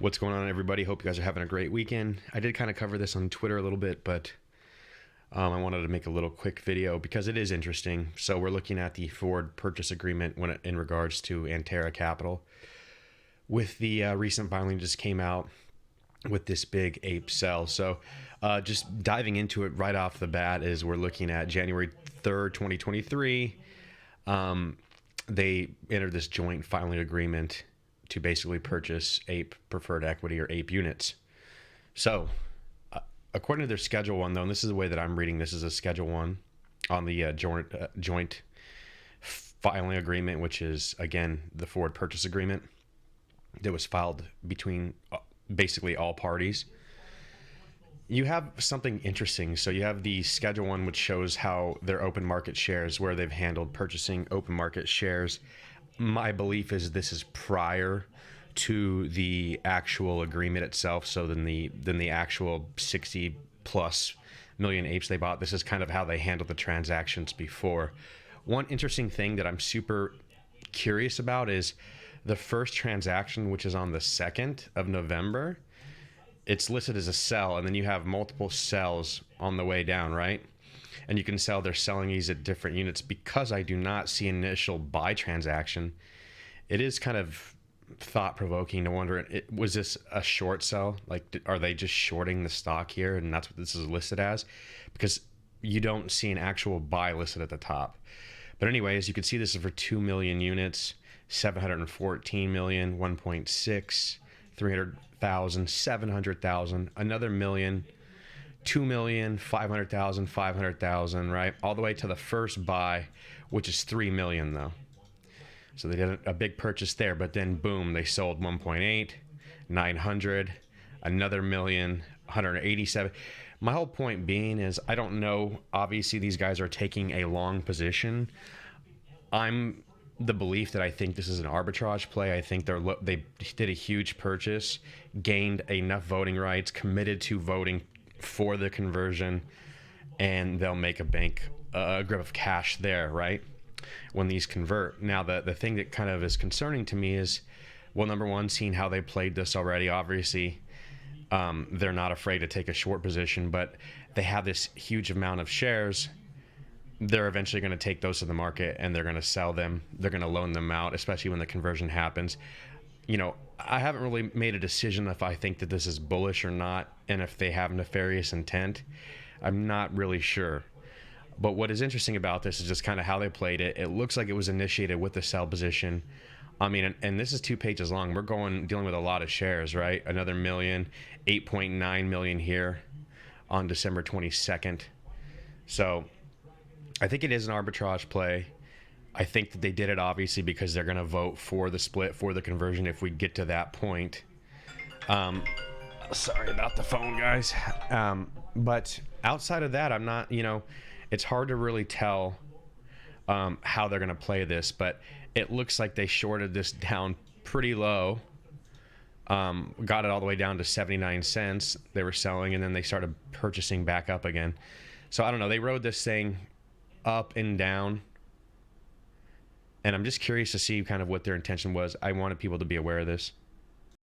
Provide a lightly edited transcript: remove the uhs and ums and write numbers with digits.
What's going on, everybody? Hope you guys are having a great weekend. I did kind of cover this on Twitter a little bit, but I wanted to make a little quick video because it is interesting. So we're looking at the forward purchase agreement in regards to Antara Capital. With the recent filing just came out with this big ape sell. So just diving into it right off the bat is we're looking at January 3rd, 2023. They entered this joint filing agreement to basically purchase APE preferred equity or APE units. So, according to their Schedule 1, though, and this is the way that I'm reading this, is a Schedule 1 on the joint filing agreement, which is, again, the forward purchase agreement that was filed between basically all parties. You have something interesting. So you have the Schedule 1, which shows how their open market shares, where they've handled purchasing open market shares. My belief is this is prior to the actual agreement itself. So than the actual 60 plus million apes they bought. This is kind of how they handled the transactions before. One interesting thing that I'm super curious about is the first transaction, which is on the 2nd of November. It's listed as a sell, and then you have multiple sells on the way down, right? And you can sell, they're selling these at different units. Because I do not see an initial buy transaction, it is kind of thought-provoking to wonder, was this a short sell? Like, are they just shorting the stock here, and that's what this is listed as? Because you don't see an actual buy listed at the top. But anyways, you can see this is for 2 million units, 714 million, 1.6, 300,000, 700,000, another million, 2 million, 500,000, 500,000, right? All the way to the first buy, which is 3 million though. So they did a big purchase there, but then boom, they sold 1.8, 900, another million, 187. My whole point being is I don't know. Obviously, these guys are taking a long position. I'm the belief that I think this is an arbitrage play. I think they did a huge purchase, gained enough voting rights, committed to voting for the conversion, and they'll make a grip of cash there, right? When these convert. Now, the thing that kind of is concerning to me is, well, number one, seeing how they played this already. Obviously, they're not afraid to take a short position, but they have this huge amount of shares. They're eventually going to take those to the market and they're going to sell them. They're going to loan them out, especially when the conversion happens. You know, I haven't really made a decision if I think that this is bullish or not, and if they have nefarious intent. I'm not really sure. But what is interesting about this is just kind of how they played it. It looks like it was initiated with the sell position. I mean, and this is 2 pages long. We're dealing with a lot of shares, right? Another million, 8.9 million here on December 22nd. So I think it is an arbitrage play. I think that they did it obviously because they're going to vote for the split, for the conversion if we get to that point. Sorry about the phone, guys. But outside of that, I'm not, it's hard to really tell how they're going to play this, but it looks like they shorted this down pretty low. Got it all the way down to 79 cents they were selling, and then they started purchasing back up again. So I don't know. They rode this thing up and down, and I'm just curious to see kind of what their intention was. I wanted people to be aware of this.